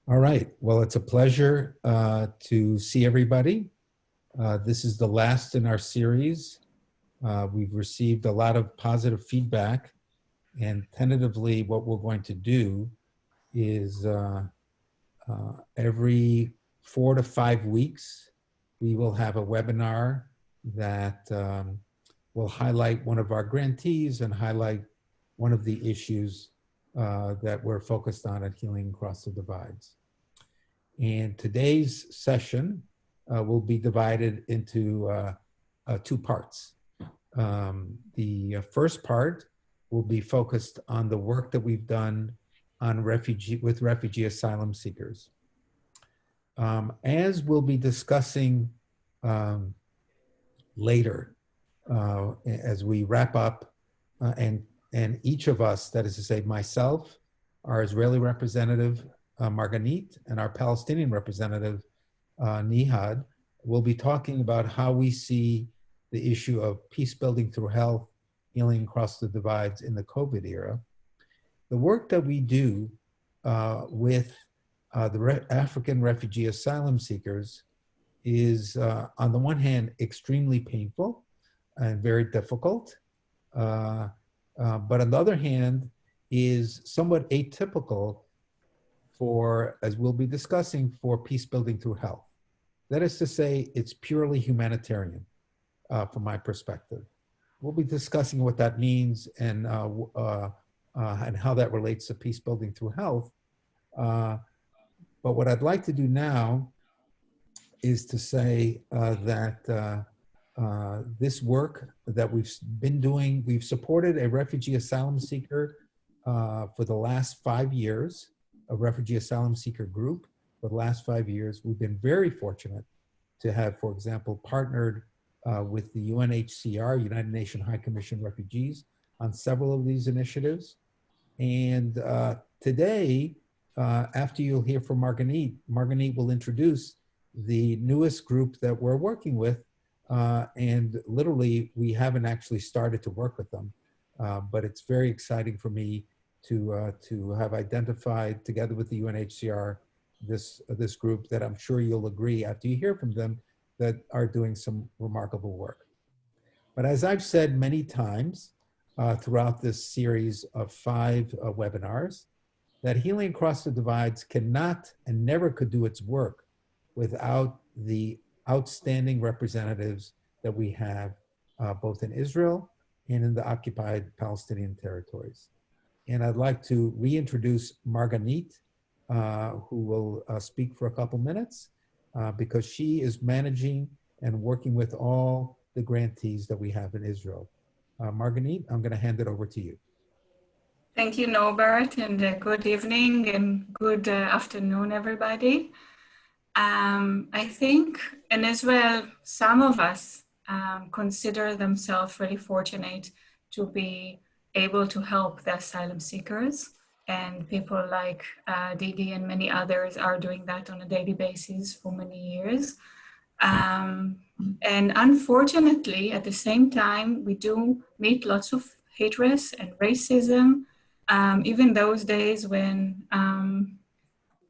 All right. Well, it's a pleasure to see everybody. This is the last in our series. We've received a lot of positive feedback, and tentatively what we're going to do is every 4 to 5 weeks, we will have a webinar that will highlight one of our grantees and highlight one of the issues that we're focused on at Healing Across the Divides. And today's session will be divided into 2 parts. The first part will be focused on the work that we've done on refugee asylum seekers. As we'll be discussing later, as we wrap up, and each of us, that is to say myself, our Israeli representative, Marganit, and our Palestinian representative, Nehad, will be talking about how we see the issue of peace building through health, healing across the divides in the COVID era. The work that we do with the African refugee asylum seekers is, on the one hand, extremely painful and very difficult, but on the other hand, is somewhat atypical for, as we'll be discussing, for peace building through health. That is to say, it's purely humanitarian from my perspective. We'll be discussing what that means and how that relates to peace building through health. But what I'd like to do now is to say that this work that we've been doing, we've supported a refugee asylum seeker for the last 5 years, a refugee asylum seeker group for the last 5 years. We've been very fortunate to have, for example, partnered with the UNHCR, United Nations High Commission Refugees, on several of these initiatives. And today, after you'll hear from Marganit, Marganit will introduce the newest group that we're working with. And literally, we haven't actually started to work with them, but it's very exciting for me to have identified, together with the UNHCR, this group that I'm sure you'll agree after you hear from them that are doing some remarkable work. But as I've said many times throughout this series of 5 webinars, that Healing Across the Divides cannot and never could do its work without the outstanding representatives that we have both in Israel and in the occupied Palestinian territories. And I'd like to reintroduce Marganit, who will speak for a couple minutes because she is managing and working with all the grantees that we have in Israel. Marganit, I'm going to hand it over to you. Thank you, Norbert, and good evening and good afternoon, everybody. I think in Israel, some of us consider themselves really fortunate to be able to help the asylum seekers, and people like Diddy and many others are doing that on a daily basis for many years. And unfortunately, at the same time, we do meet lots of hatred and racism, even those days when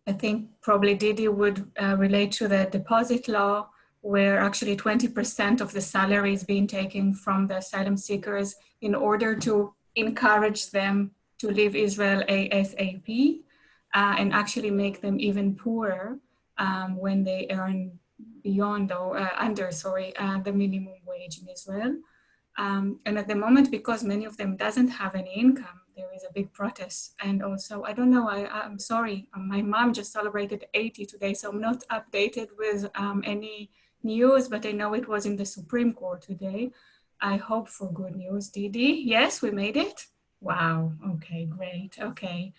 I think probably Diddy would relate to the deposit law, where actually 20% of the salary is being taken from the asylum seekers in order to encourage them to leave Israel ASAP and actually make them even poorer when they earn beyond or under the minimum wage in Israel. And at the moment, because many of them doesn't have any income, there is a big protest. And also, I don't know, I'm sorry, my mom just celebrated 80 today, so I'm not updated with any news, but I know it was in the Supreme Court today. I hope for good news. Didi, yes, we made it? Wow, okay, great, okay.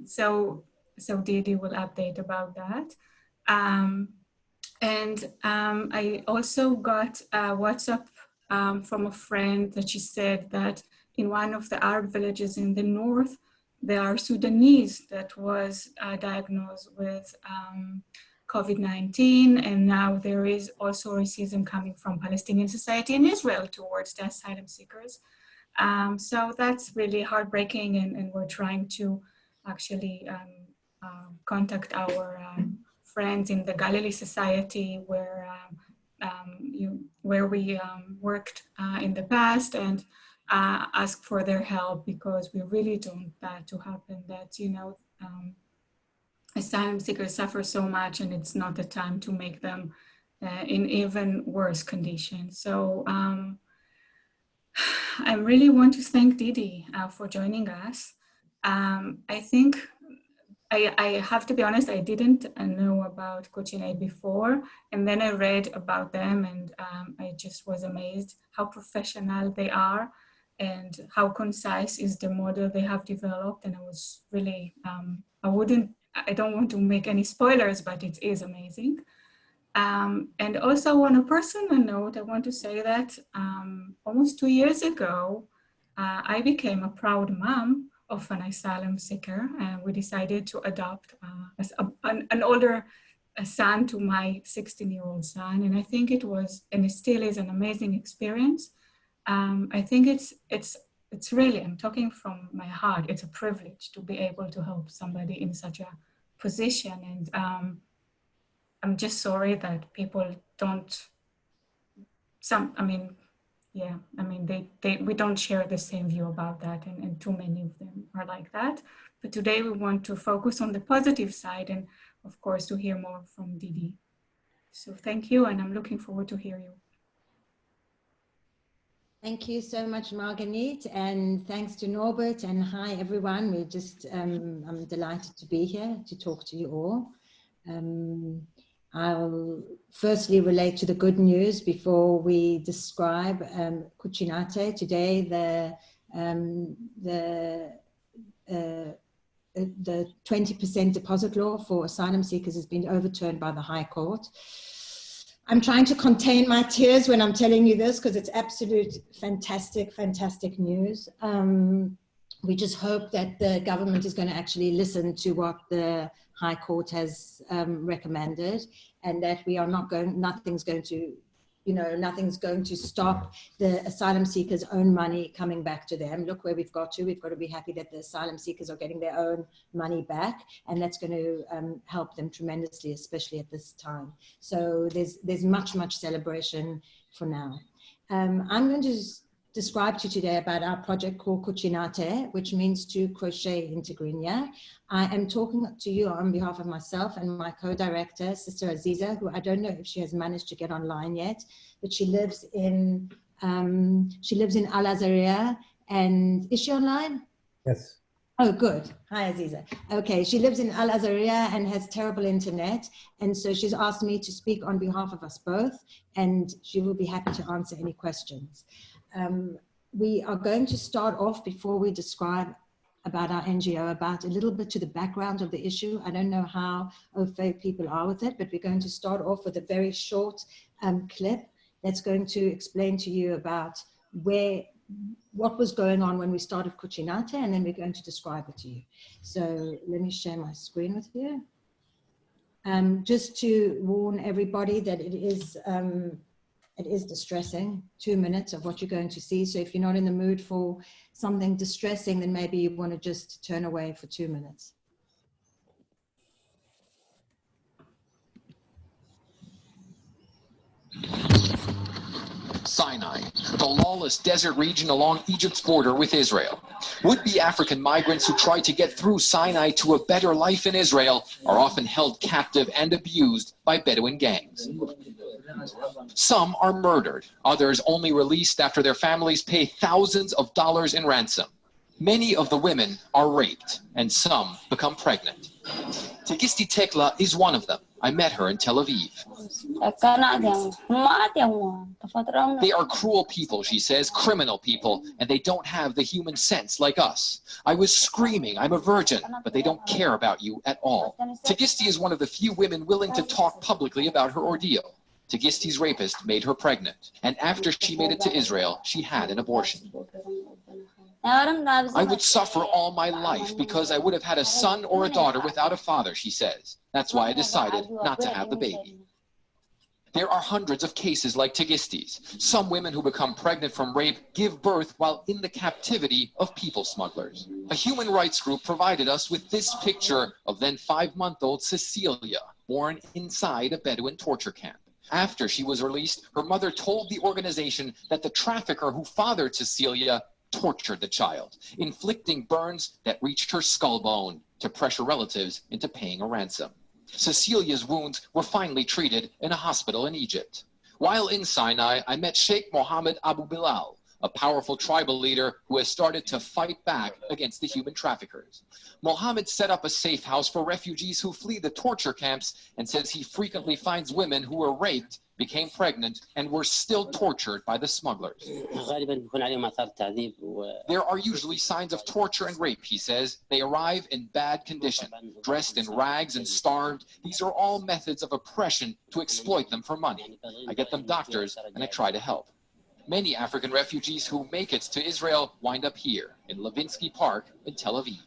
So Didi will update about that. I also got a WhatsApp from a friend that she said that in one of the Arab villages in the north, there are Sudanese that was diagnosed with COVID-19, and now there is also racism coming from Palestinian society in Israel towards the asylum seekers. So that's really heartbreaking, and we're trying to actually contact our friends in the Galilee Society where we worked in the past, and ask for their help, because we really don't want that to happen, that, you know, asylum seekers suffer so much, and it's not the time to make them in even worse conditions. So I really want to thank Diddy for joining us. I think I have to be honest, I didn't know about Kuchinate before, and then I read about them, and I just was amazed how professional they are and how concise is the model they have developed. And I was really, I don't want to make any spoilers, but it is amazing. And also on a personal note, I want to say that almost 2 years ago, I became a proud mom of an asylum seeker, and we decided to adopt an older son to my 16-year-old son. And I think it was, and it still is, an amazing experience. I think it's really, I'm talking from my heart, it's a privilege to be able to help somebody in such a position. And I'm just sorry that people don't, we don't share the same view about that, and too many of them are like that. But today we want to focus on the positive side, and of course to hear more from Diddy. So thank you, and I'm looking forward to hear you. Thank you so much, Marganit, and thanks to Norbert, and hi everyone. We're just, I'm delighted to be here to talk to you all. I'll firstly relate to the good news before we describe Kuchinate. Today, the 20% deposit law for asylum seekers has been overturned by the High Court. I'm trying to contain my tears when I'm telling you this, because it's absolute fantastic, fantastic news. We just hope that the government is going to actually listen to what the High Court has recommended, and that we are not going, nothing's going to stop the asylum seekers' own money coming back to them. Look where we've got to. We've got to be happy that the asylum seekers are getting their own money back, and that's going to help them tremendously, especially at this time. So there's much celebration for now. I'm going to describe to you today about our project called Kuchinate, which means to crochet in Tigrinya. I am talking to you on behalf of myself and my co-director, Sister Aziza, who I don't know if she has managed to get online yet, but she lives in Al Azariya. And is she online? Yes. Oh, good. Hi, Aziza. Okay, she lives in Al Azariya and has terrible internet. And so she's asked me to speak on behalf of us both, and she will be happy to answer any questions. We are going to start off, before we describe about our NGO, about a little bit to the background of the issue. I don't know how au fait people are with it, but we're going to start off with a very short clip that's going to explain to you about what was going on when we started Kuchinate, and then we're going to describe it to you. So let me share my screen with you. Just to warn everybody that it is distressing, 2 minutes of what you're going to see. So if you're not in the mood for something distressing, then maybe you want to just turn away for 2 minutes. Sinai, the lawless desert region along Egypt's border with Israel. Would-be African migrants who try to get through Sinai to a better life in Israel are often held captive and abused by Bedouin gangs. Some are murdered, others only released after their families pay thousands of dollars in ransom. Many of the women are raped, and some become pregnant. Tigisti Tekla is one of them. I met her in Tel Aviv. They are cruel people, she says, criminal people, and they don't have the human sense like us. I was screaming, I'm a virgin, but they don't care about you at all. Tigisti is one of the few women willing to talk publicly about her ordeal. Tigisti's rapist made her pregnant, and after she made it to Israel, she had an abortion. I would suffer all my life because I would have had a son or a daughter without a father, she says. That's why I decided not to have the baby. There are hundreds of cases like Tegisti's. Some women who become pregnant from rape give birth while in the captivity of people smugglers. A human rights group provided us with this picture of then 5-month-old Cecilia, born inside a Bedouin torture camp. After she was released, her mother told the organization that the trafficker who fathered Cecilia tortured the child, inflicting burns that reached her skull bone to pressure relatives into paying a ransom. Cecilia's wounds were finally treated in a hospital in Egypt. While in Sinai, I met Sheikh Mohammed Abu Bilal, a powerful tribal leader who has started to fight back against the human traffickers. Mohammed set up a safe house for refugees who flee the torture camps and says he frequently finds women who were raped, became pregnant, and were still tortured by the smugglers. There are usually signs of torture and rape, he says. They arrive in bad condition, dressed in rags and starved. These are all methods of oppression to exploit them for money. I get them doctors and I try to help. Many African refugees who make it to Israel wind up here in Levinsky Park in Tel Aviv.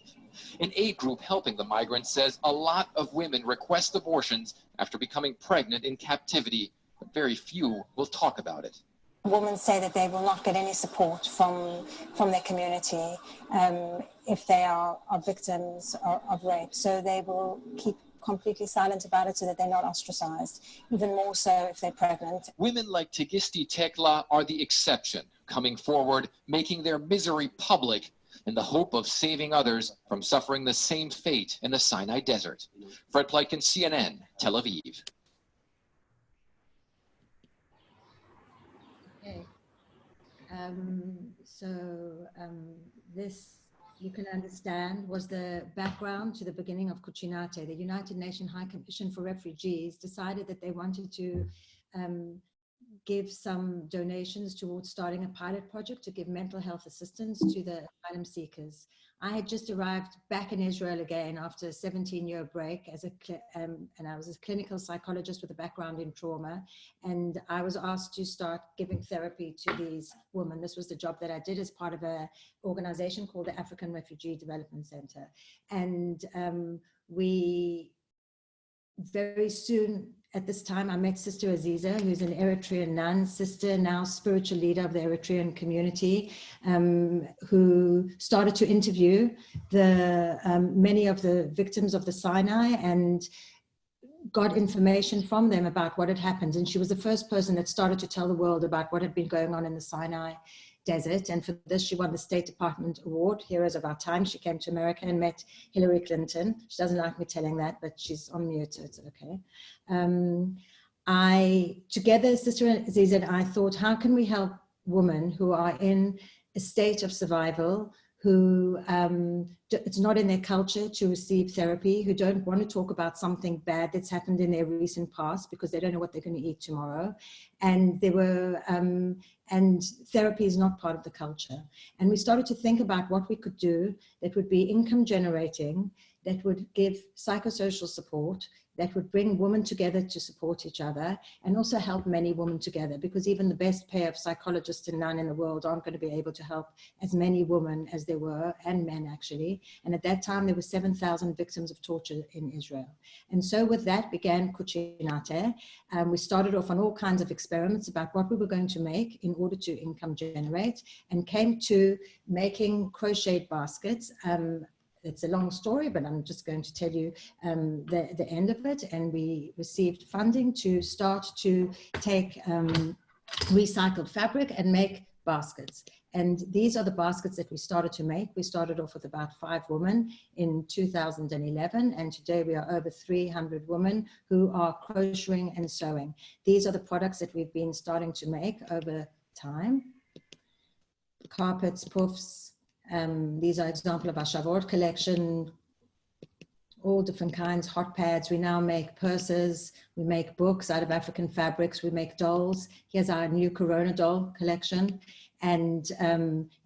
An aid group helping the migrants says a lot of women request abortions after becoming pregnant in captivity, but very few will talk about it. Women say that they will not get any support from their community if they are victims of rape. So they will keep completely silent about it so that they're not ostracized, even more so if they're pregnant. Women like Tegisti Tekla are the exception, coming forward, making their misery public in the hope of saving others from suffering the same fate in the Sinai Desert. Fred Pleitkin, CNN, Tel Aviv. Okay. This, you can understand, was the background to the beginning of Kuchinate. The United Nations High Commission for Refugees decided that they wanted to give some donations towards starting a pilot project to give mental health assistance to the asylum seekers. I had just arrived back in Israel again after a 17-year break as and I was a clinical psychologist with a background in trauma, and I was asked to start giving therapy to these women. This was the job that I did as part of an organization called the African Refugee Development Center. And we very soon, at this time, I met Sister Aziza, who's an Eritrean nun, sister, now spiritual leader of the Eritrean community, who started to interview many of the victims of the Sinai and got information from them about what had happened. And she was the first person that started to tell the world about what had been going on in the Sinai Desert. And for this, she won the State Department Award, Heroes of Our Time. She came to America and met Hillary Clinton. She doesn't like me telling that, but she's on mute, so it's okay. Together, Sister Aziza and I thought, how can we help women who are in a state of survival, who it's not in their culture to receive therapy, who don't want to talk about something bad that's happened in their recent past because they don't know what they're going to eat tomorrow. And and therapy is not part of the culture. And we started to think about what we could do that would be income generating, that would give psychosocial support, that would bring women together to support each other, and also help many women together, because even the best pair of psychologists and none in the world aren't going to be able to help as many women as there were, and men actually. And at that time, there were 7,000 victims of torture in Israel. And so with that began Kuchinate. We started off on all kinds of experiments about what we were going to make in order to income generate, and came to making crocheted baskets. It's a long story, but I'm just going to tell you the end of it. And we received funding to start to take recycled fabric and make baskets. And these are the baskets that we started to make. We started off with about 5 women in 2011, and today we are over 300 women who are crocheting and sewing. These are the products that we've been starting to make over time. Carpets, puffs. These are examples of our Shavuot collection, all different kinds, hot pads. We now make purses, we make books out of African fabrics, we make dolls. Here's our new Corona doll collection. And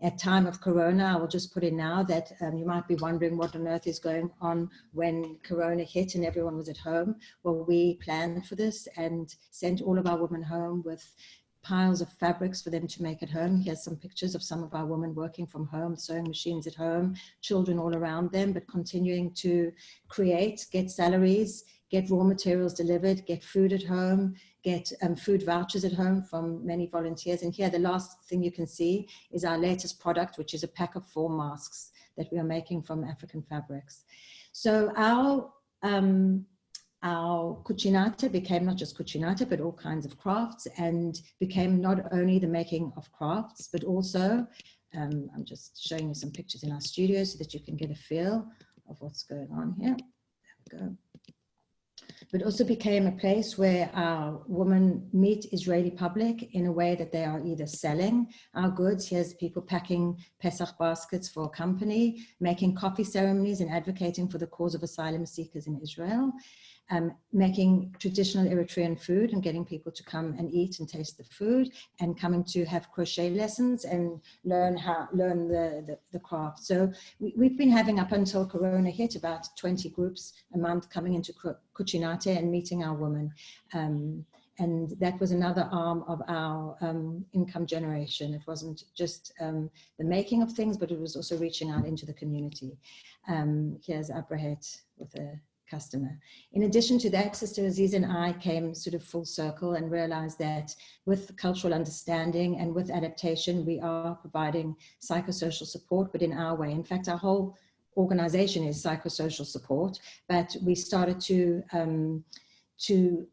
at time of Corona, I will just put in now that you might be wondering what on earth is going on when Corona hit and everyone was at home. Well, we planned for this and sent all of our women home with piles of fabrics for them to make at home. Here's some pictures of some of our women working from home, sewing machines at home, children all around them, but continuing to create, get salaries, get raw materials delivered, get food at home, get food vouchers at home from many volunteers. And here, the last thing you can see is our latest product, which is a pack of 4 masks that we are making from African fabrics. So our Kuchinate became not just Kuchinate, but all kinds of crafts, and became not only the making of crafts, but also, I'm just showing you some pictures in our studio so that you can get a feel of what's going on here. There we go. But also became a place where our women meet Israeli public in a way that they are either selling our goods. Here's people packing Pesach baskets for a company, making coffee ceremonies and advocating for the cause of asylum seekers in Israel, making traditional Eritrean food and getting people to come and eat and taste the food, and coming to have crochet lessons and learn the craft. So we've been having, up until Corona hit, about 20 groups a month coming into Kuchinate and meeting our women. And that was another arm of our income generation. It wasn't just the making of things, but it was also reaching out into the community. Here's Abrahet with a customer. In addition to that, Sister Aziz and I came sort of full circle and realized that with cultural understanding and with adaptation, we are providing psychosocial support, but in our way. In fact, our whole organization is psychosocial support, but we started to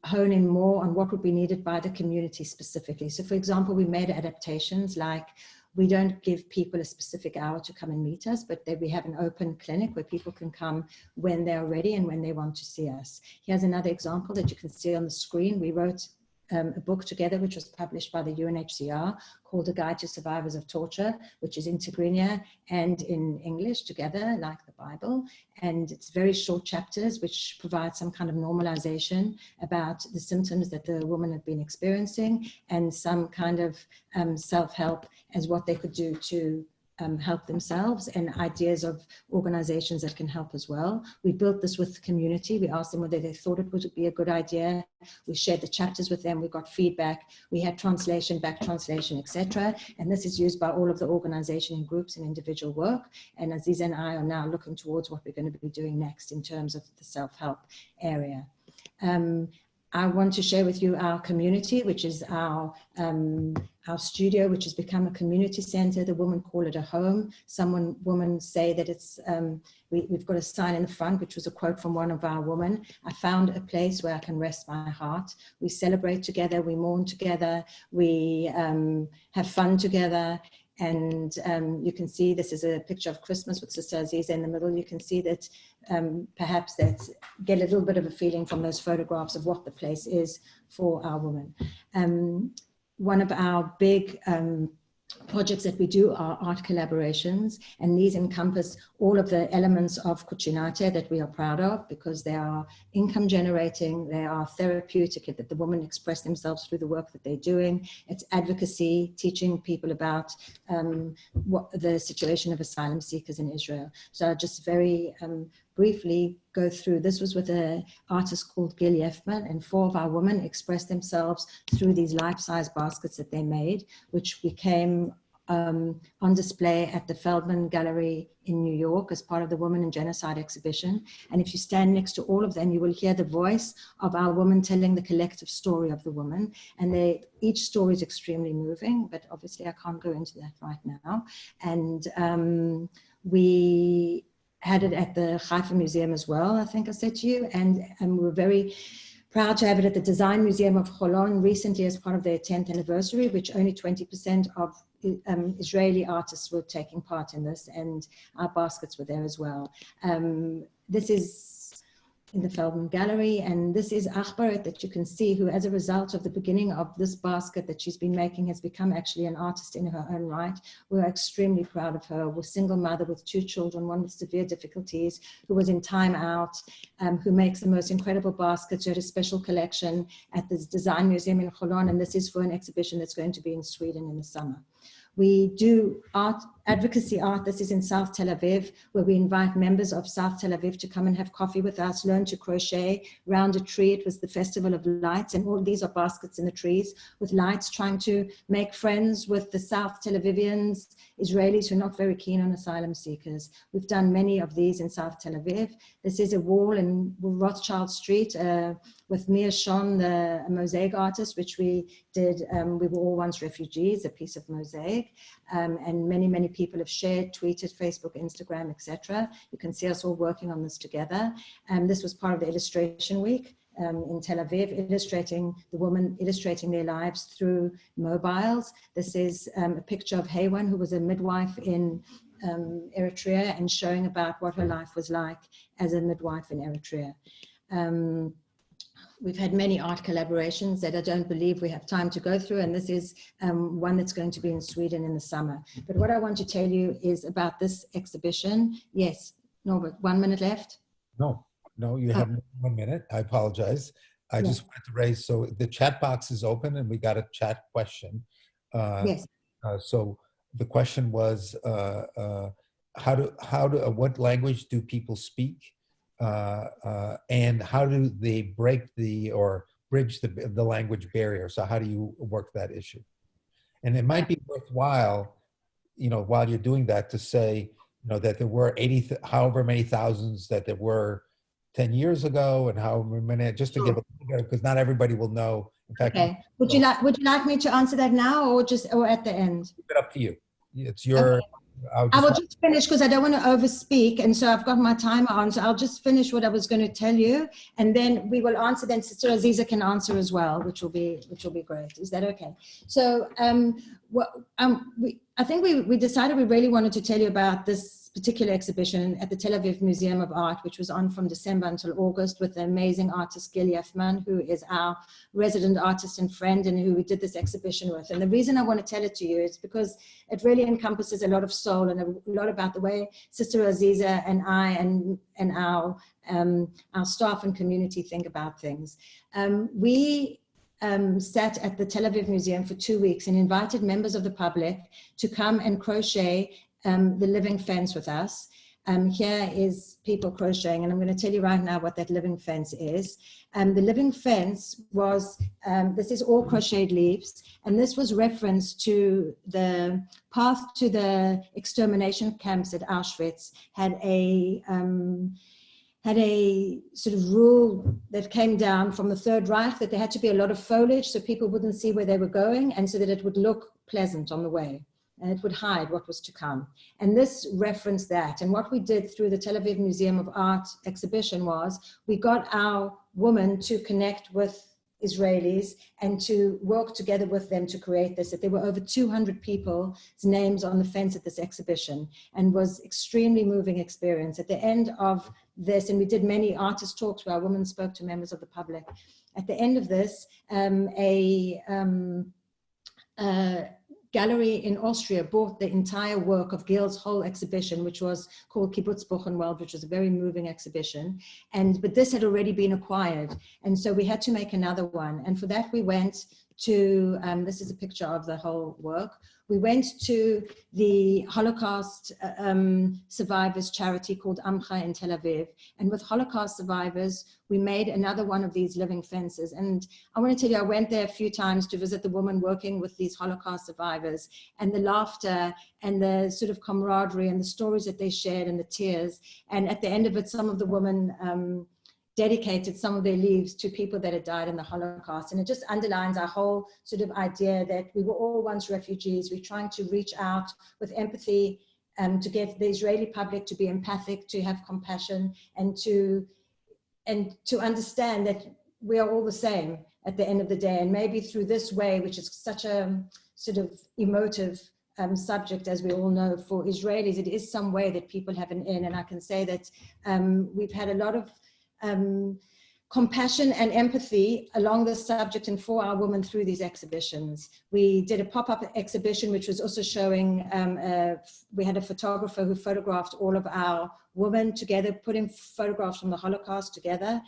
hone in more on what would be needed by the community specifically. So for example, we made adaptations like, we don't give people a specific hour to come and meet us, but we have an open clinic where people can come when they're ready and when they want to see us. Here's another example that you can see on the screen. We wrote a book together, which was published by the UNHCR, called A Guide to Survivors of Torture, which is in Tigrinya and in English together, like the Bible. And it's very short chapters, which provide some kind of normalization about the symptoms that the women have been experiencing, and some kind of self-help as what they could do to help themselves, and ideas of organizations that can help as well. We built this with the community. We asked them whether they thought it would be a good idea. We shared the chapters with them. We got feedback. We had translation, back translation, etc. And this is used by all of the organization and groups and individual work. And Aziz and I are now looking towards what we're going to be doing next in terms of the self-help area. I want to share with you our community, which is our studio, which has become a community center. The women call it a home. Women say that it's, we've got a sign in the front, which was a quote from one of our women. I found a place where I can rest my heart. We celebrate together, we mourn together, we have fun together. And you can see this is a picture of Christmas with Sister Aziza in the middle. You can see that perhaps that get a little bit of a feeling from those photographs of what the place is for our women. One of our big projects that we do are art collaborations, and these encompass all of the elements of Kuchinate that we are proud of, because they are income generating, they are therapeutic, that the women express themselves through the work that they're doing. It's advocacy, teaching people about what the situation of asylum seekers in Israel. So I'll just very briefly go through. This was with an artist called Gil Yefman, and 4 of our women expressed themselves through these life-size baskets that they made, which became on display at the Feldman Gallery in New York as part of the Women in Genocide exhibition. And if you stand next to all of them, you will hear the voice of our women telling the collective story of the woman. And each story is extremely moving, but obviously I can't go into that right now. And we had it at the Haifa Museum as well, I think I said to you, and we're very proud to have it at the Design Museum of Holon recently as part of their 10th anniversary, which only 20% of Israeli artists were taking part in this, and our baskets were there as well. This is in the Feldman Gallery, and this is Achbaret that you can see, who as a result of the beginning of this basket that she's been making has become actually an artist in her own right. We're extremely proud of her. We're a single mother with 2 children, one with severe difficulties, who was in time out, who makes the most incredible baskets. She had a special collection at the Design Museum in Holon, and this is for an exhibition that's going to be in Sweden in the summer. We do art advocacy art. This is in South Tel Aviv, where we invite members of South Tel Aviv to come and have coffee with us, learn to crochet round a tree. It was the Festival of Lights, and all these are baskets in the trees with lights, trying to make friends with the South Tel Avivians, Israelis who are not very keen on asylum seekers. We've done many of these in South Tel Aviv. This is a wall in Rothschild Street with Mia Shon, the mosaic artist, which we did. We were all once refugees, a piece of mosaic. And many, many people have shared, tweeted, Facebook, Instagram, etc. You can see us all working on this together. This was part of the illustration week in Tel Aviv, illustrating the women, illustrating their lives through mobiles. This is a picture of Haywan, who was a midwife in Eritrea, and showing about what her life was like as a midwife in Eritrea. We've had many art collaborations that I don't believe we have time to go through, and this is one that's going to be in Sweden in the summer. But what I want to tell you is about this exhibition. Yes, Norbert, 1 minute left? No, you have 1 minute. I apologize. I just wanted to raise, so the chat box is open and we got a chat question. Yes. So the question was, what language do people speak? And how do they break or bridge the language barrier? So how do you work that issue? And it might be worthwhile, while you're doing that, to say, that there were however many thousands that there were 10 years ago, and however many, just to give a little bit, because not everybody will know. In fact, okay. Would you like me to answer that now, or at the end? It's up to you. It's your. Okay. I will just finish because I don't want to overspeak, and so I've got my timer on, so I'll just finish what I was going to tell you, and then we will answer. Then Sister Aziza can answer as well, which will be great. Is that okay? So I think we decided we really wanted to tell you about this particular exhibition at the Tel Aviv Museum of Art, which was on from December until August, with the amazing artist Gil Yefman, who is our resident artist and friend, and who we did this exhibition with. And the reason I want to tell it to you is because it really encompasses a lot of soul and a lot about the way Sister Aziza and I and our staff and community think about things. We sat at the Tel Aviv Museum for 2 weeks and invited members of the public to come and crochet the living fence with us. Here is people crocheting, and I'm going to tell you right now what that living fence is. The living fence was, this is all crocheted leaves, and this was reference to the path to the extermination camps at Auschwitz, had a sort of rule that came down from the Third Reich, that there had to be a lot of foliage so people wouldn't see where they were going, and so that it would look pleasant on the way, and it would hide what was to come. And this referenced that. And what we did through the Tel Aviv Museum of Art exhibition was we got our women to connect with Israelis and to work together with them to create this. That there were over 200 people's names on the fence at this exhibition, and was extremely moving experience. At the end of this, and we did many artist talks where our women spoke to members of the public. At the end of this, gallery in Austria bought the entire work of Gil's whole exhibition, which was called Kibbutz Buchenwald, which was a very moving exhibition. But this had already been acquired. And so we had to make another one. And for that, we went to, this is a picture of the whole work. We went to the Holocaust survivors charity called Amcha in Tel Aviv. And with Holocaust survivors, we made another one of these living fences. And I want to tell you, I went there a few times to visit the women working with these Holocaust survivors, and the laughter and the sort of camaraderie and the stories that they shared and the tears. And at the end of it, some of the women dedicated some of their leaves to people that had died in the Holocaust. And it just underlines our whole sort of idea that we were all once refugees. We're trying to reach out with empathy to get the Israeli public to be empathic, to have compassion, and to understand that we are all the same at the end of the day. And maybe through this way, which is such a sort of emotive subject, as we all know, for Israelis, it is some way that people have an in. And I can say that we've had a lot of compassion and empathy along this subject and for our women through these exhibitions. We did a pop-up exhibition which was also showing, we had a photographer who photographed all of our women together, putting photographs from the Holocaust together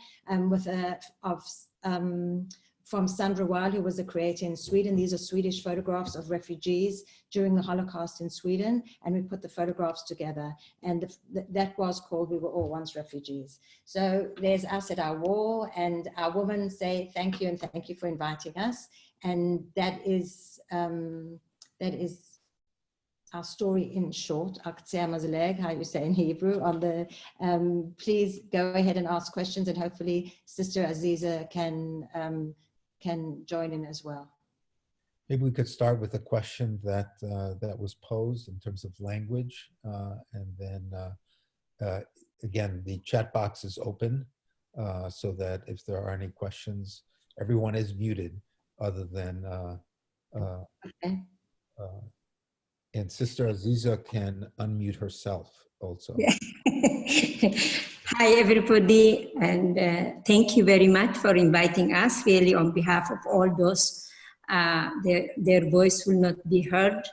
from Sandra Weil, who was a creator in Sweden. These are Swedish photographs of refugees during the Holocaust in Sweden, and we put the photographs together. And that was called We Were All Once Refugees. So there's us at our wall, and our women say thank you and thank you for inviting us. And that is our story in short. How you say in Hebrew. On the please go ahead and ask questions, and hopefully Sister Aziza can join in as well. Maybe we could start with a question that that was posed in terms of language, and then again, the chat box is open, so that if there are any questions, everyone is muted other than Okay. and Sister Aziza can unmute herself also. Yeah. Hi, everybody, and thank you very much for inviting us, really, on behalf of all those, their voice will not be heard.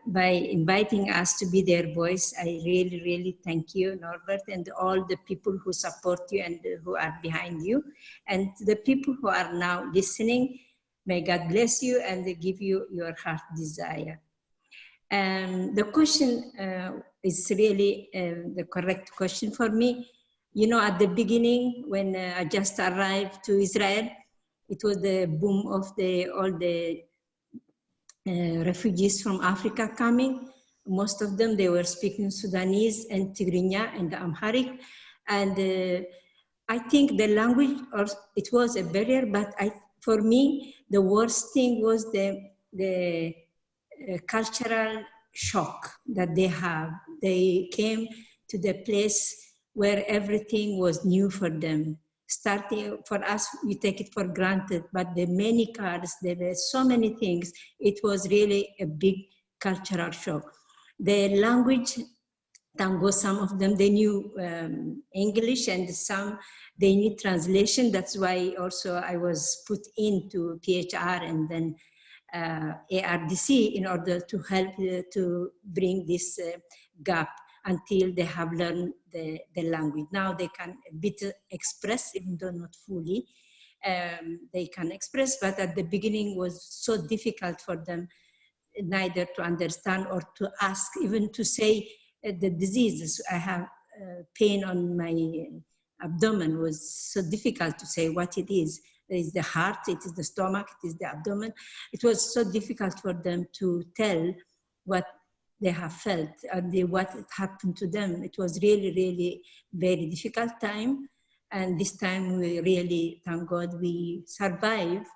By inviting us to be their voice, I really, really thank you, Norbert, and all the people who support you and who are behind you. And the people who are now listening, may God bless you and give you your heart desire. The question is really the correct question for me. You know, at the beginning, when I just arrived to Israel, it was the boom of all the refugees from Africa coming. Most of them, they were speaking Sudanese and Tigrinya and Amharic. And I think the language, it was a barrier, but for me, the worst thing was the cultural shock that they have. They came to the place where everything was new for them. Starting for us, we take it for granted, but the many cars, there were so many things. It was really a big cultural shock. The language, Tango, some of them, they knew English, and some, they knew translation. That's why also I was put into PHR and then ARDC in order to help to bring this gap until they have learned the language. Now they can a bit express, even though not fully. They can express, but at the beginning was so difficult for them neither to understand or to ask, even to say the diseases. I have pain on my abdomen, was so difficult to say what it is. It is the heart, it is the stomach, it is the abdomen. It was so difficult for them to tell what they have felt and what happened to them. It was really, really very difficult time. And this time we really, thank God, we survived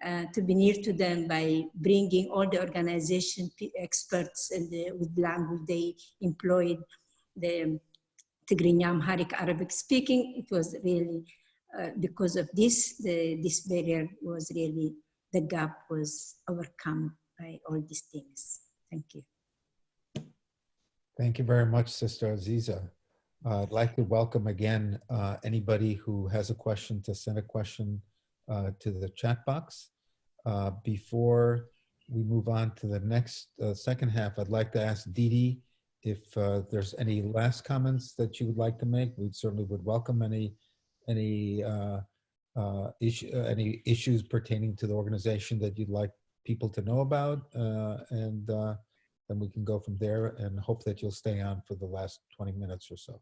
to be near to them by bringing all the organization experts and with language they employed, the Tigrinya, Amharic, Arabic speaking. It was really, because of this, this barrier was really, the gap was overcome by all these things. Thank you. Thank you very much, Sister Aziza. I'd like to welcome again anybody who has a question to send a question to the chat box. Before we move on to the next second half, I'd like to ask Diddy if there's any last comments that you would like to make. We certainly would welcome any issues pertaining to the organization that you'd like people to know about, and then we can go from there and hope that you'll stay on for the last 20 minutes or so.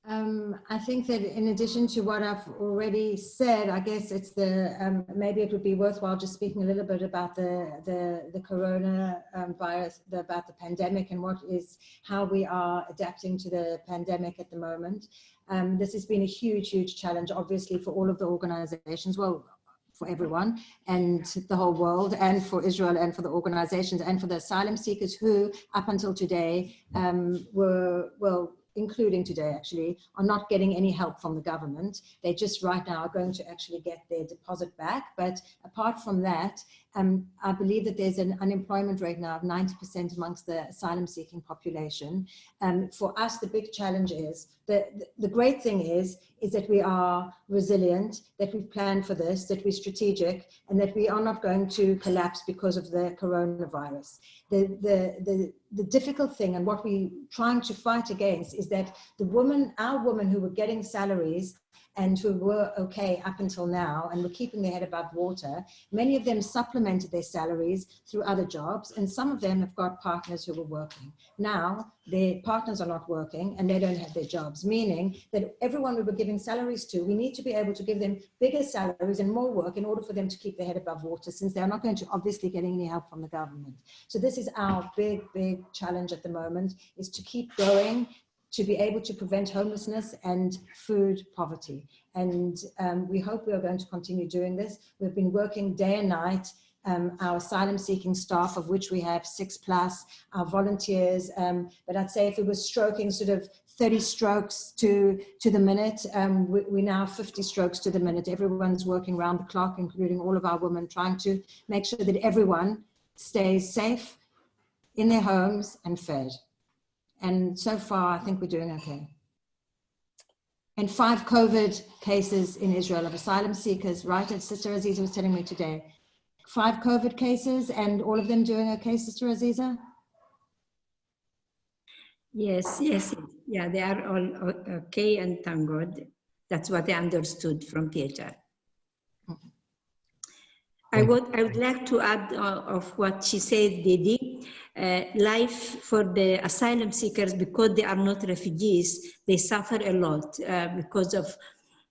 I think that in addition to what I've already said, I guess it's the, maybe it would be worthwhile just speaking a little bit about the corona virus, about the pandemic and how we are adapting to the pandemic at the moment. This has been a huge, huge challenge, obviously, for all of the organizations, well, for everyone and the whole world, and for Israel and for the organizations and for the asylum seekers who up until today were, well, including today actually, are not getting any help from the government. They just right now are going to actually get their deposit back. But apart from that, I believe that there's an unemployment rate now of 90% amongst the asylum seeking population. For us, the big challenge is, the great thing is that we are resilient, that we've planned for this, that we're strategic, and that we are not going to collapse because of the coronavirus. The difficult thing, and what we're trying to fight against, is that our women who were getting salaries and who were okay up until now and were keeping their head above water, many of them supplemented their salaries through other jobs, and some of them have got partners who were working. Now, their partners are not working and they don't have their jobs, meaning that everyone we were giving salaries to, we need to be able to give them bigger salaries and more work in order for them to keep their head above water, since they're not going to obviously get any help from the government. So this is our big challenge at the moment, is to keep going, to be able to prevent homelessness and food poverty. And we hope we are going to continue doing this. We've been working day and night. Our asylum seeking staff, of which we have 6+, our volunteers, but I'd say if it was stroking sort of 30 strokes to the minute, we now have 50 strokes to the minute. Everyone's working around the clock, including all of our women, trying to make sure that everyone stays safe in their homes and fed. And so far, I think we're doing okay. And 5 COVID cases in Israel of asylum seekers, right? And Sister Aziza was telling me today. 5 COVID cases, and all of them doing okay, Sister Aziza? Yes. Yeah, they are all okay, and thank God. That's what I understood from Peter. I would like to add of what she said, Diddy. Life for the asylum seekers, because they are not refugees, they suffer a lot because of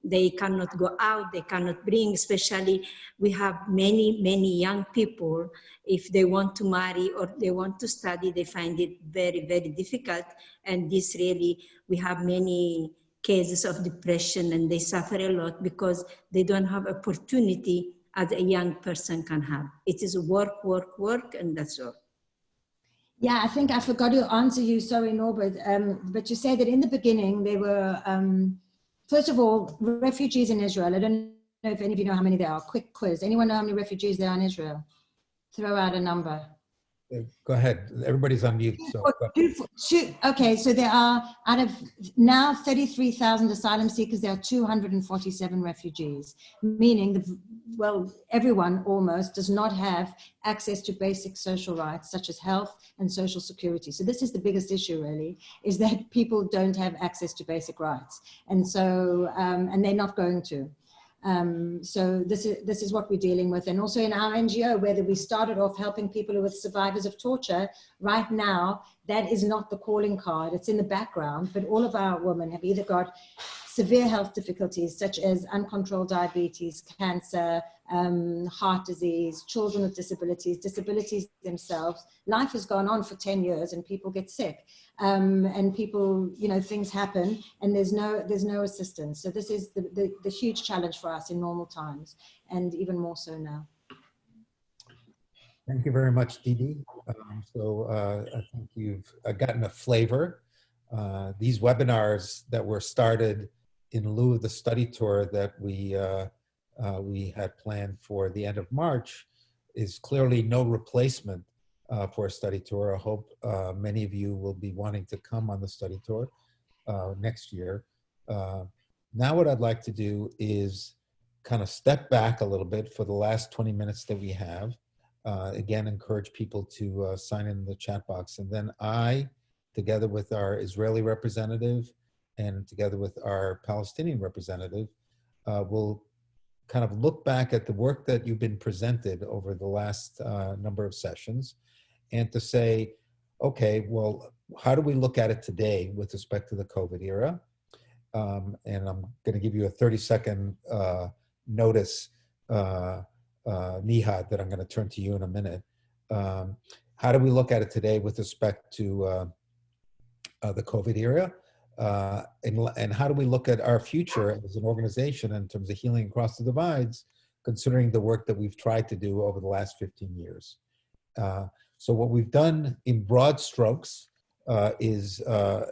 they cannot go out, they cannot bring, especially we have many young people, if they want to marry or they want to study, they find it very, very difficult. And this really, we have many cases of depression, and they suffer a lot because they don't have opportunity as a young person can have. It is work, and that's all. Yeah, I think I forgot to answer you, sorry, Norbert, but you said that in the beginning there were, first of all, refugees in Israel. I don't know if any of you know how many there are. Quick quiz. Anyone know how many refugees there are in Israel? Throw out a number. Go ahead. Everybody's on mute. So. Okay, so there are, out of now 33,000 asylum seekers, there are 247 refugees, meaning, well, everyone almost does not have access to basic social rights, such as health and social security. So this is the biggest issue, really, is that people don't have access to basic rights. And so, and they're not going to. So this is what we're dealing with. And also in our NGO, whether we started off helping people who are survivors of torture, right now, that is not the calling card. It's in the background, but all of our women have either got severe health difficulties, such as uncontrolled diabetes, cancer, heart disease, children with disabilities themselves. Life has gone on for 10 years and people get sick. And people, you know, things happen and there's no assistance. So this is the huge challenge for us in normal times, and even more so now. Thank you very much, Didi. I think you've gotten a flavor. These webinars that were started in lieu of the study tour that we had planned for the end of March is clearly no replacement for a study tour. I hope many of you will be wanting to come on the study tour next year. Now what I'd like to do is kind of step back a little bit for the last 20 minutes that we have. Again, encourage people to sign in the chat box. And then I, together with our Israeli representative and together with our Palestinian representative, will kind of look back at the work that you've been presented over the last number of sessions, and to say, okay, well, how do we look at it today with respect to the COVID era? And I'm going to give you a 30-second notice, Nehad, that I'm going to turn to you in a minute. How do we look at it today with respect to the COVID era? And how do we look at our future as an organization in terms of healing across the divides, considering the work that we've tried to do over the last 15 years? So what we've done in broad strokes is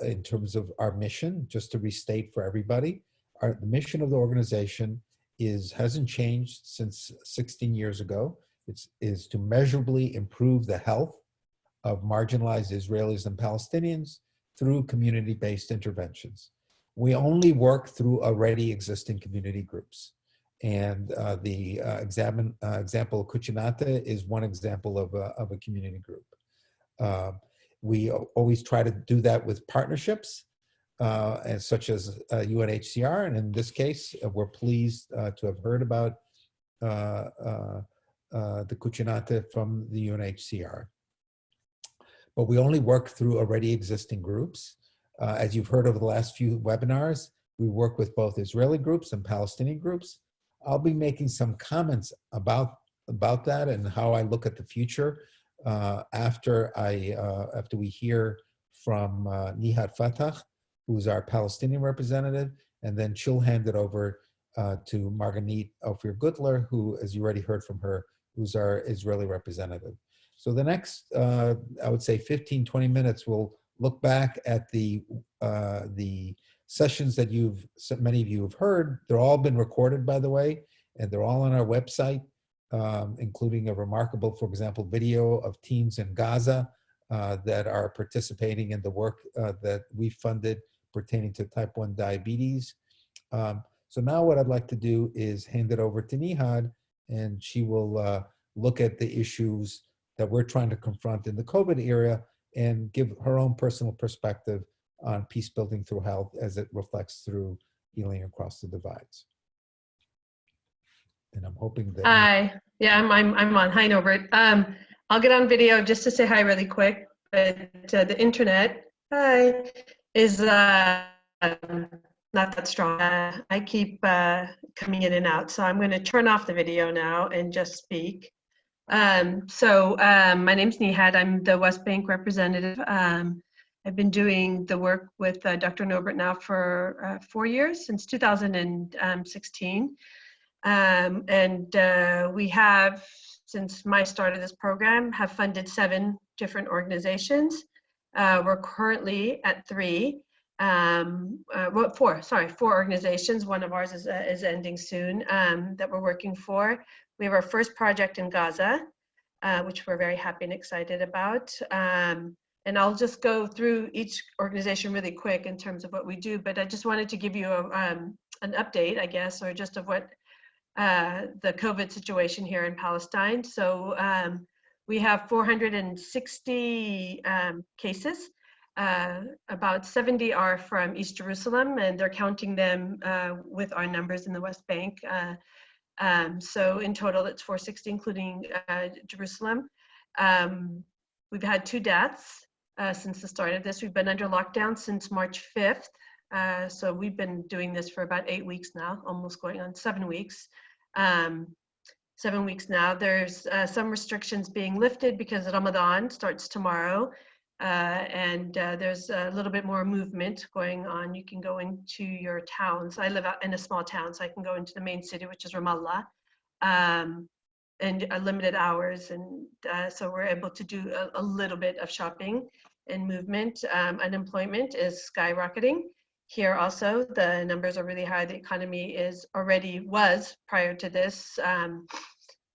in terms of our mission, just to restate for everybody, the mission of the organization hasn't changed since 16 years ago. Is to measurably improve the health of marginalized Israelis and Palestinians through community-based interventions. We only work through already existing community groups. And the example of Kuchinate is one example of a community group. We always try to do that with partnerships. and such as UNHCR. And in this case, we're pleased to have heard about the Kuchinate from the UNHCR. But we only work through already existing groups. As you've heard over the last few webinars, we work with both Israeli groups and Palestinian groups. I'll be making some comments about that and how I look at the future after we hear from Nehad Fattah, who's our Palestinian representative, and then she'll hand it over to Marganit Ofir-Gutler, who, as you already heard from her, who's our Israeli representative. So the next, I would say 15, 20 minutes, we'll look back at the sessions that many of you have heard. They're all been recorded, by the way, and they're all on our website, including a remarkable, for example, video of teams in Gaza that are participating in the work that we funded pertaining to type 1 diabetes. So now what I'd like to do is hand it over to Nehad, and she will look at the issues that we're trying to confront in the COVID era and give her own personal perspective on peace building through health as it reflects through healing across the divides. And I'm hoping that— Hi, yeah, I'm on. Hi, Norbert. I'll get on video just to say hi really quick, but the internet, hi, is not that strong. I keep coming in and out, so I'm going to turn off the video now and just speak. My name's Nehad. I'm the West Bank representative. I've been doing the work with Dr. Norbert now for 4 years, since 2016. We have, since my start of this program, have funded 7 different organizations. We're currently at 3. 4 organizations. One of ours is ending soon, that we're working for. We have our first project in Gaza, which we're very happy and excited about. And I'll just go through each organization really quick in terms of what we do, but I just wanted to give you an update, I guess, or just of what the COVID situation here in Palestine. So we have 460 cases. About 70 are from East Jerusalem, and they're counting them with our numbers in the West Bank. So in total, it's 460, including Jerusalem. We've had 2 deaths since the start of this. We've been under lockdown since March 5th. So we've been doing this for about 8 weeks now, almost going on 7 weeks. 7 weeks now. There's some restrictions being lifted because Ramadan starts tomorrow. There's a little bit more movement going on. You can go into your towns. I live out in a small town, so I can go into the main city, which is Ramallah, and limited hours. And so we're able to do a little bit of shopping and movement. Unemployment is skyrocketing. Here also, the numbers are really high. The economy was prior to this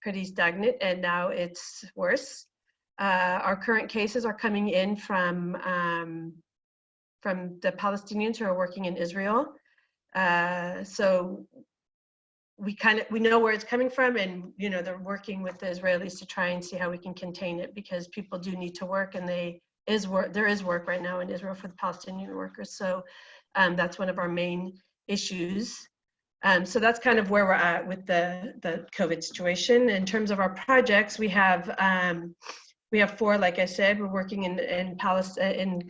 pretty stagnant, and now it's worse. Our current cases are coming in from the Palestinians who are working in Israel. So we know where it's coming from, and they're working with the Israelis to try and see how we can contain it, because people do need to work, and there is work right now in Israel for the Palestinian workers. So that's one of our main issues. So that's kind of where we're at with the COVID situation. In terms of our projects, we have 4, like I said. We're working in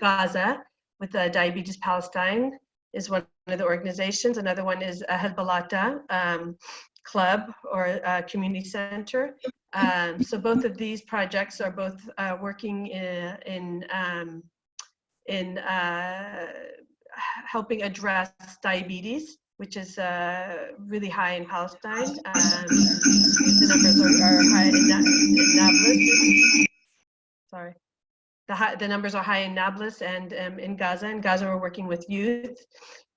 Gaza with Diabetes Palestine is one of the organizations. Another one is Hezbollah Club or Community Center. So both of these projects are both working in helping address diabetes, which is really high in Palestine. The numbers are high in Nablus. Sorry. The numbers are high in Nablus and in Gaza. In Gaza, we're working with youth,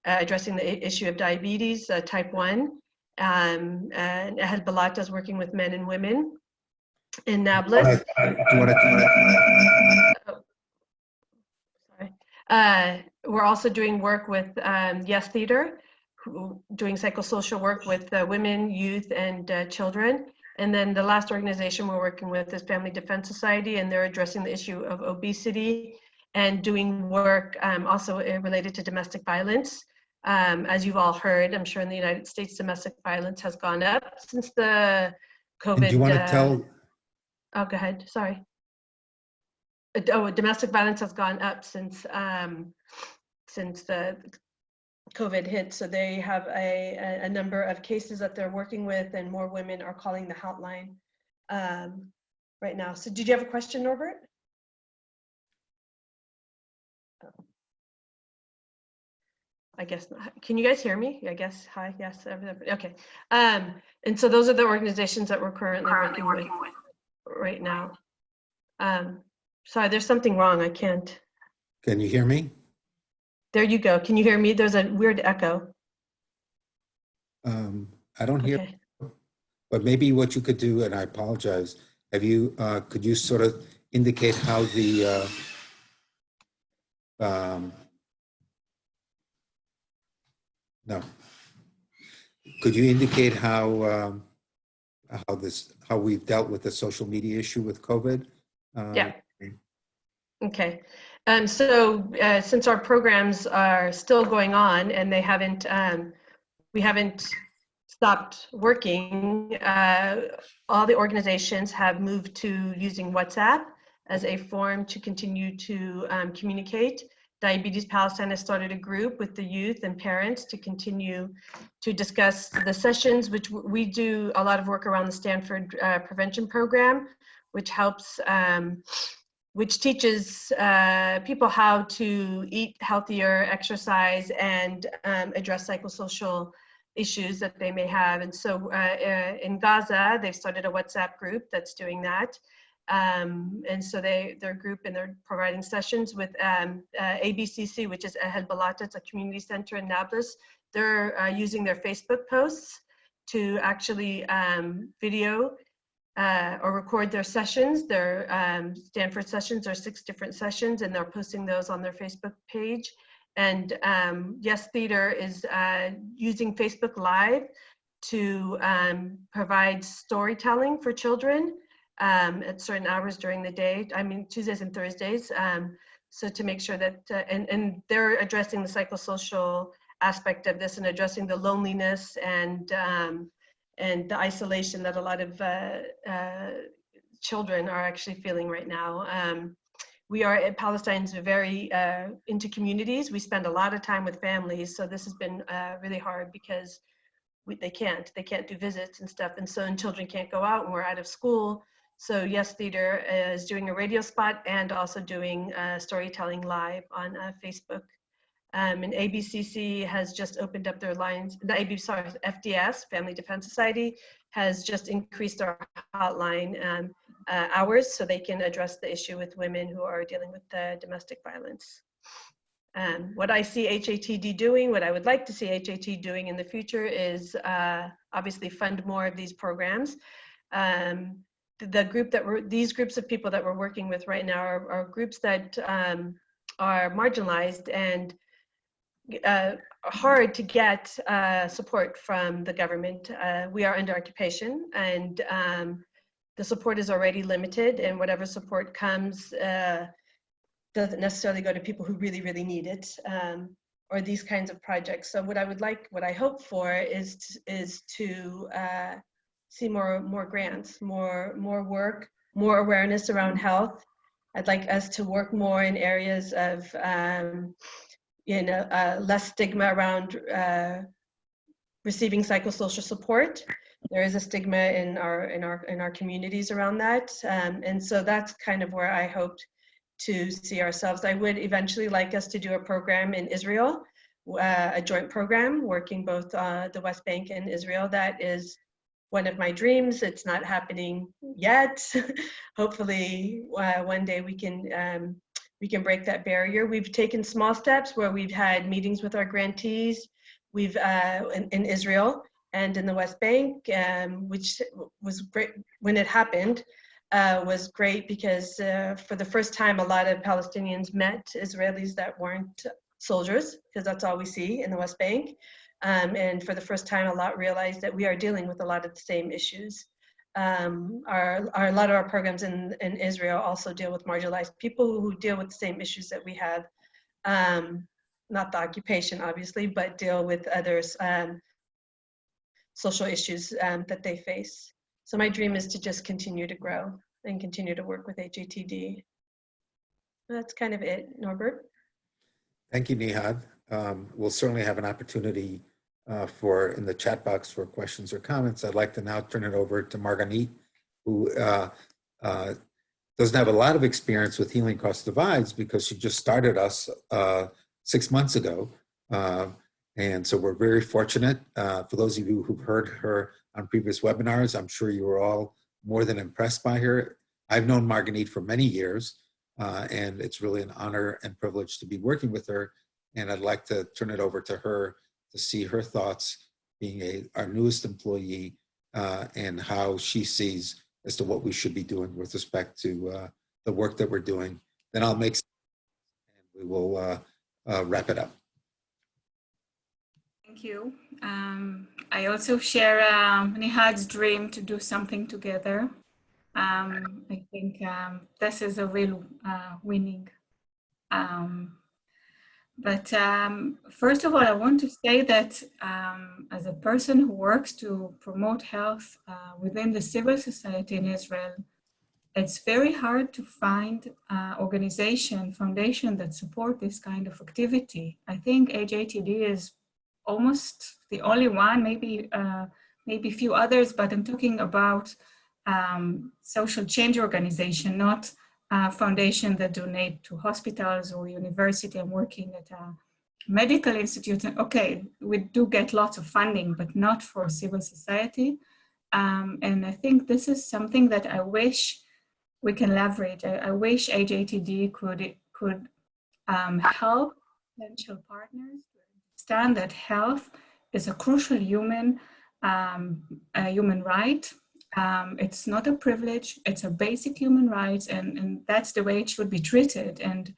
addressing the issue of diabetes, type 1. And Hezbollah is working with men and women. In Nablus. We're also doing work with Yes Theater, doing psychosocial work with women, youth, and children. And then the last organization we're working with is Family Defense Society, and they're addressing the issue of obesity and doing work also related to domestic violence. As you've all heard, I'm sure in the United States, domestic violence has gone up since the COVID. And do you want to tell? Oh, go ahead. Sorry. Domestic violence has gone up since the COVID hit. So they have a number of cases that they're working with, and more women are calling the hotline right now. So did you have a question, Norbert? I guess not. Can you guys hear me? I guess, hi, yes, okay. And so those are the organizations that we're currently working with right now. Sorry, there's something wrong, I can't. Can you hear me? There you go, can you hear me? There's a weird echo. I don't hear, Okay. but maybe what you could do, and I apologize, have you, could you sort of indicate how the, no. Could you indicate how we've dealt with the social media issue with COVID? Yeah. Okay. So since our programs are still going on and they haven't, we haven't stopped working, all the organizations have moved to using WhatsApp as a form to continue to communicate. Diabetes Palestine has started a group with the youth and parents to continue to discuss the sessions, which we do a lot of work around the Stanford Prevention Program, which helps, which teaches people how to eat healthier, exercise, and address psychosocial issues that they may have. And so in Gaza, they've started a WhatsApp group that's doing that. And so their group, and they're providing sessions with ABCC, which is Ahel Balata, it's a community center in Nablus. They're using their Facebook posts to actually video or record their sessions. Their Stanford sessions are 6 different sessions, and they're posting those on their Facebook page. And Yes Theater is using Facebook Live to provide storytelling for children at certain hours during the day, I mean Tuesdays and Thursdays, so to make sure that, and they're addressing the psychosocial aspect of this and addressing the loneliness and the isolation that a lot of children are actually feeling right now. We are at Palestine's very into communities. We spend a lot of time with families, so this has been really hard because they can't do visits and stuff, and so and children can't go out and we're out of school. So Yes Theater is doing a radio spot and also doing storytelling live on Facebook. And ABCC has just opened up their lines. FDS, Family Defense Society, has just increased our hotline hours so they can address the issue with women who are dealing with domestic violence. What I see HATD doing, what I would like to see HATD doing in the future is obviously fund more of these programs. The group that these groups of people that we're working with right now are groups that are marginalized and hard to get support from the government. We are under occupation, and the support is already limited, and whatever support comes doesn't necessarily go to people who really, really need it, or these kinds of projects. So what I hope for is to see more grants, more work, more awareness around health. I'd like us to work more in areas of less stigma around receiving psychosocial support. There is a stigma in our communities around that, and so that's kind of where I hoped to see ourselves. I would eventually like us to do a program in Israel, a joint program working both the West Bank and Israel. That is one of my dreams. It's not happening yet. Hopefully one day we can break that barrier. We've taken small steps where we've had meetings with our grantees. We've in Israel and in the West Bank, which was great when it happened. Was great because for the first time, a lot of Palestinians met Israelis that weren't soldiers, because that's all we see in the West Bank. And for the first time, a lot realized that we are dealing with a lot of the same issues. A lot of our programs in Israel also deal with marginalized people who deal with the same issues that we have. Not the occupation, obviously, but deal with others, social issues that they face. So my dream is to just continue to grow and continue to work with HATD. That's kind of it, Norbert. Thank you, Nehad. We'll certainly have an opportunity in the chat box for questions or comments. I'd like to now turn it over to Marganit, who doesn't have a lot of experience with healing across divides because she just started us 6 months ago. And so we're very fortunate. For those of you who've heard her on previous webinars, I'm sure you were all more than impressed by her. I've known Marganit for many years, and it's really an honor and privilege to be working with her. And I'd like to turn it over to her to see her thoughts being our newest employee and how she sees as to what we should be doing with respect to the work that we're doing. Then I'll make and we will wrap it up. Thank you. I also share Nehad's dream to do something together. I think this is a real winning. But first of all, I want to say that as a person who works to promote health within the civil society in Israel, it's very hard to find foundation that support this kind of activity. I think HATD is almost the only one, maybe a few others, but I'm talking about social change organization, not foundation that donate to hospitals or university. I'm working at a medical institute. Okay, we do get lots of funding, but not for civil society. And I think this is something that I wish we can leverage. I wish HATD could help potential partners to understand that health is a crucial human right. It's not a privilege, it's a basic human right, and that's the way it should be treated. And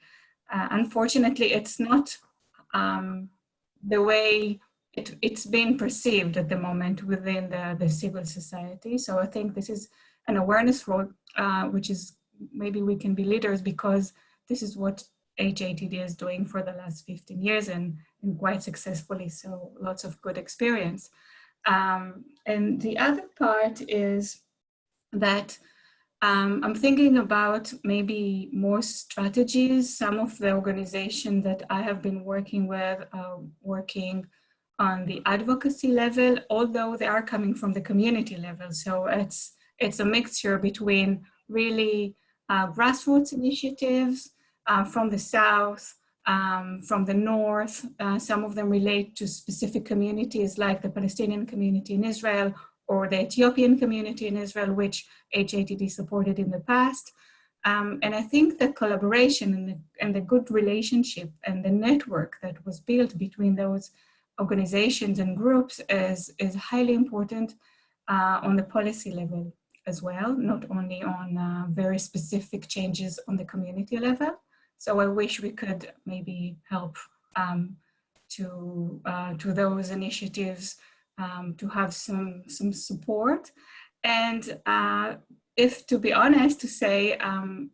unfortunately, it's not the way it's been perceived at the moment within the civil society. So I think this is an awareness role, which is maybe we can be leaders because this is what HATD is doing for the last 15 years and quite successfully, so lots of good experience. And the other part is that I'm thinking about maybe more strategies. Some of the organizations that I have been working with are working on the advocacy level, although they are coming from the community level. So it's a mixture between really grassroots initiatives from the South, from the North. Some of them relate to specific communities like the Palestinian community in Israel or the Ethiopian community in Israel, which HATD supported in the past. And I think the collaboration and the good relationship and the network that was built between those organizations and groups is highly important on the policy level as well, not only on very specific changes on the community level. So I wish we could maybe help to those initiatives to have some support. And if, to be honest, to say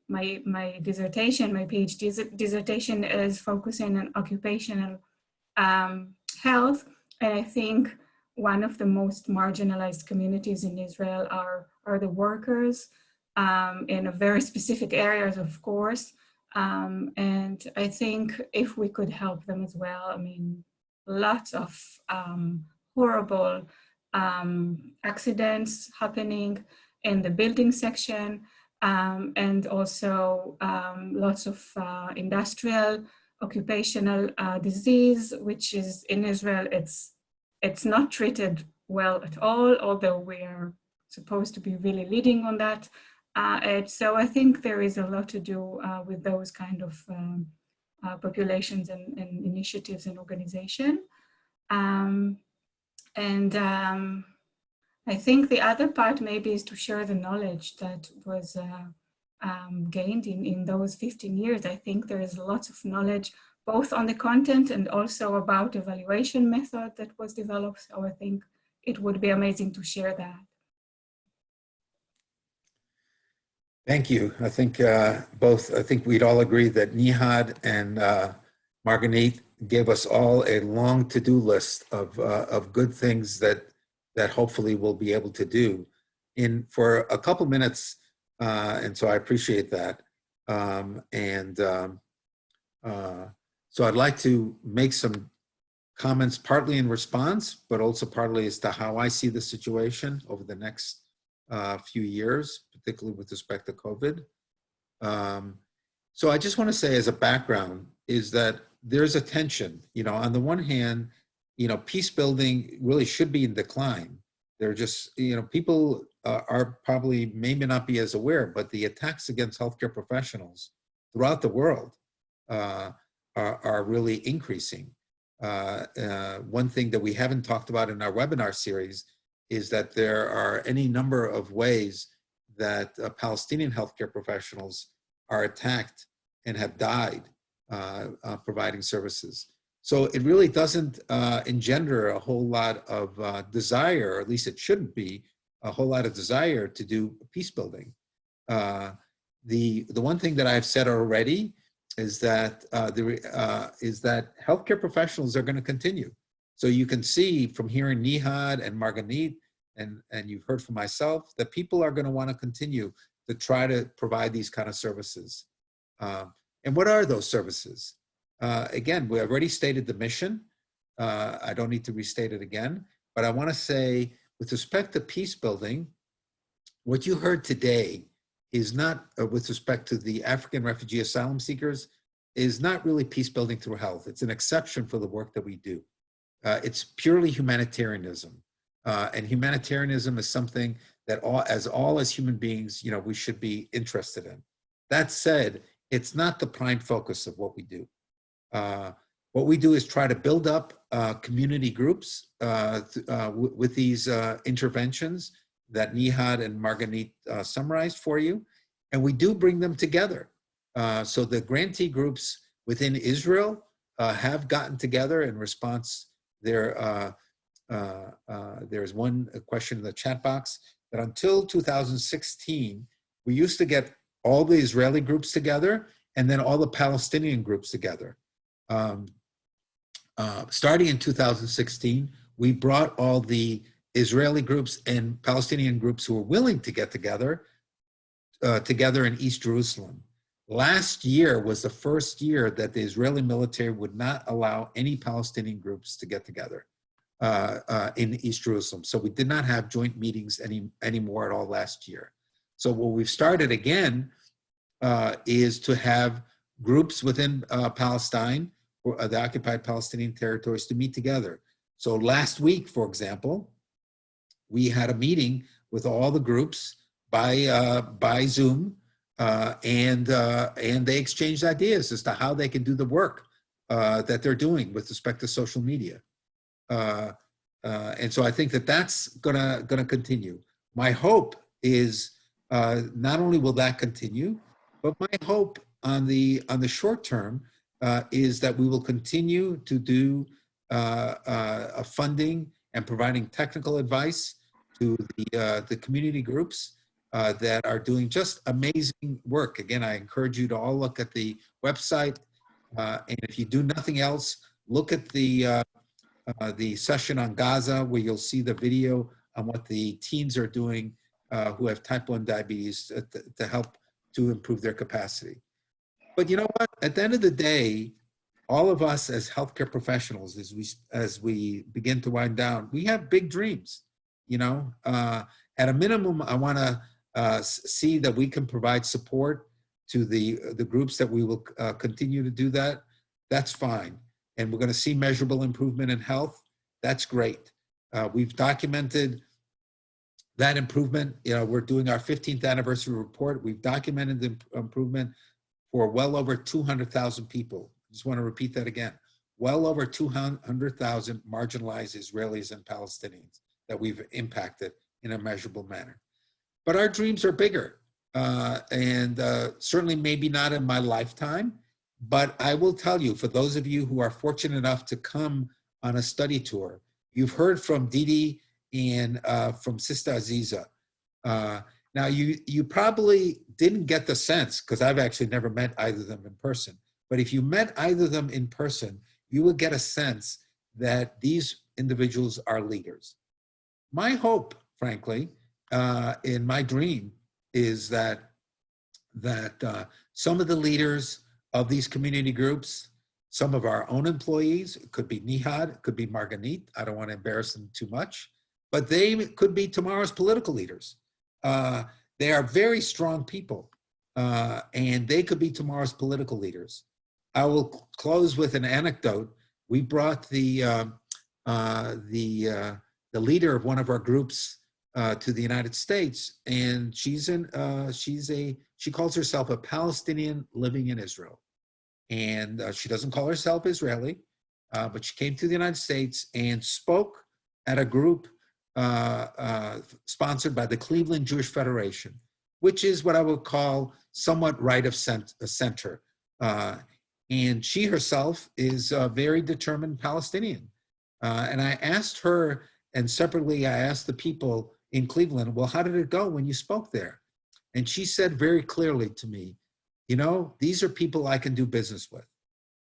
my dissertation, my PhD dissertation is focusing on occupational health. And I think one of the most marginalized communities in Israel are the workers in a very specific areas, of course. And I think if we could help them as well, I mean, lots of horrible accidents happening in the building section, and also lots of industrial occupational disease, which is in Israel, it's not treated well at all, although we are supposed to be really leading on that. So I think there is a lot to do with those kind of populations and initiatives and organization. I think the other part maybe is to share the knowledge that was gained in those 15 years. I think there is lots of knowledge both on the content and also about evaluation method that was developed. So I think it would be amazing to share that. Thank you. I think I think we'd all agree that Nehad and Marganit gave us all a long to-do list of good things that hopefully we'll be able to do for a couple minutes, and so I appreciate that. So I'd like to make some comments, partly in response, but also partly as to how I see the situation over the next few years, particularly with respect to COVID. So I just want to say as a background is that there's a tension, on the one hand, peace building really should be in decline. They're just, people are probably maybe not be as aware, but the attacks against healthcare professionals throughout the world are really increasing. One thing that we haven't talked about in our webinar series is that there are any number of ways that Palestinian healthcare professionals are attacked and have died providing services. So it really doesn't engender a whole lot of desire, or at least it shouldn't be a whole lot of desire to do peace building. The one thing that I've said already is that healthcare professionals are going to continue. So you can see from hearing Nehad and Marganit, and you've heard from myself, that people are going to want to continue to try to provide these kind of services. And what are those services? Again, we already stated the mission. I don't need to restate it again, but I want to say with respect to peace building, what you heard today is not, with respect to the African refugee asylum seekers, is not really peace building through health. It's an exception for the work that we do. It's purely humanitarianism. And humanitarianism is something that as human beings, we should be interested in. That said, it's not the prime focus of what we do. What we do is try to build up community groups with these interventions that Nehad and Marganit summarized for you, and we do bring them together. So the grantee groups within Israel have gotten together in response. There's one question in the chat box that until 2016, we used to get all the Israeli groups together and then all the Palestinian groups together. Starting in 2016, we brought all the Israeli groups and Palestinian groups who were willing to get together in East Jerusalem. Last year was the first year that the Israeli military would not allow any Palestinian groups to get together in East Jerusalem. So we did not have joint meetings anymore at all last year. So what we've started again is to have groups within Palestine, or the occupied Palestinian territories, to meet together. So last week, for example, we had a meeting with all the groups by Zoom, and they exchanged ideas as to how they can do the work that they're doing with respect to social media. And so I think that that's gonna continue. My hope is not only will that continue, but my hope on the short term is that we will continue to do funding and providing technical advice to the community groups that are doing just amazing work. Again, I encourage you to all look at the website, and if you do nothing else, look at the session on Gaza, where you'll see the video on what the teens are doing who have type 1 diabetes to help to improve their capacity. But you know what? At the end of the day, all of us as healthcare professionals, as we begin to wind down, we have big dreams. At a minimum, I want to see that we can provide support to the groups that we will continue to do that. That's fine. And we're going to see measurable improvement in health. That's great. We've documented that improvement. We're doing our 15th anniversary report. We've documented the improvement for well over 200,000 people. I just want to repeat that again. Well over 200,000 marginalized Israelis and Palestinians that we've impacted in a measurable manner. But our dreams are bigger, and certainly maybe not in my lifetime. But I will tell you, for those of you who are fortunate enough to come on a study tour, you've heard from Diddy and from Sister Aziza. Now, Now, you probably didn't get the sense, because I've actually never met either of them in person, but if you met either of them in person, you would get a sense that these individuals are leaders. My hope, frankly, in my dream, is that some of the leaders of these community groups, some of our own employees, it could be Nehad, it could be Marganit, I don't want to embarrass them too much, but they could be tomorrow's political leaders. They are very strong people, and they could be tomorrow's political leaders. I will close with an anecdote. We brought the leader of one of our groups to the United States, and she calls herself a Palestinian living in Israel. And she doesn't call herself Israeli, but she came to the United States and spoke at a group sponsored by the Cleveland Jewish Federation, which is what I would call somewhat right of center. And she herself is a very determined Palestinian. And I asked her, and separately I asked the people in Cleveland, well, how did it go when you spoke there? And she said very clearly to me, you know, these are people I can do business with.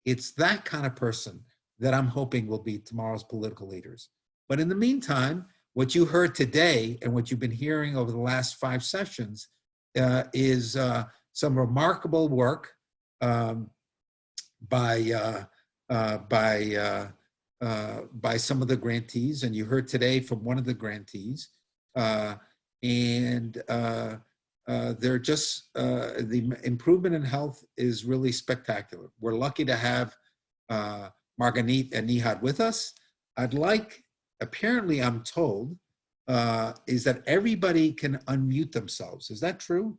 It's that kind of person that I'm hoping will be tomorrow's political leaders. But in the meantime, what you heard today and what you've been hearing over the last 5 sessions is some remarkable work by some of the grantees, and you heard today from one of the grantees, they're just, the improvement in health is really spectacular. We're lucky to have Marganit and Nehad with us. I'd like, apparently I'm told, is that everybody can unmute themselves. Is that true?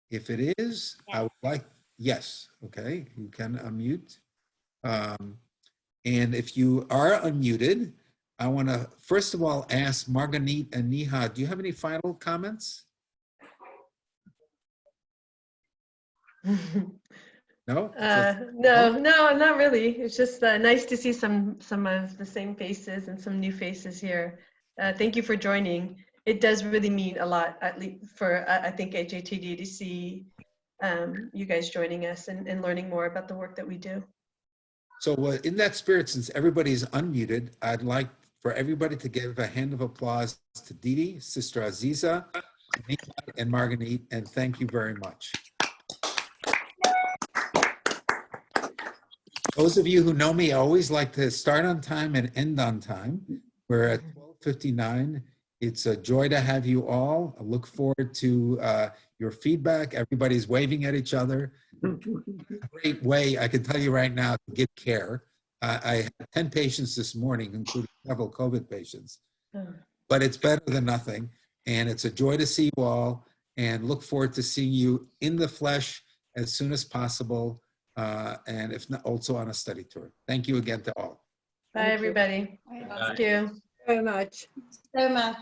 If it is, I would like, yes, okay, you can unmute. And if you are unmuted, I want to first of all ask Marganit and Nehad, do you have any final comments? No? No, not really. It's just nice to see some of the same faces and some new faces here. Thank you for joining. It does really mean a lot, at least for I think HATD, to see you guys joining us and learning more about the work that we do. So in that spirit, since everybody's unmuted, I'd like for everybody to give a hand of applause to Diddy, Sister Aziza, and Marganit, and thank you very much. Those of you who know me, I always like to start on time and end on time. We're at 12:59. It's a joy to have you all. I look forward to your feedback. Everybody's waving at each other. Great way, I can tell you right now, to get care. I had 10 patients this morning, including several COVID patients. But it's better than nothing. And it's a joy to see you all, and look forward to seeing you in the flesh as soon as possible. And if not, also on a study tour. Thank you again to all. Bye, everybody. Thank you very much. So much.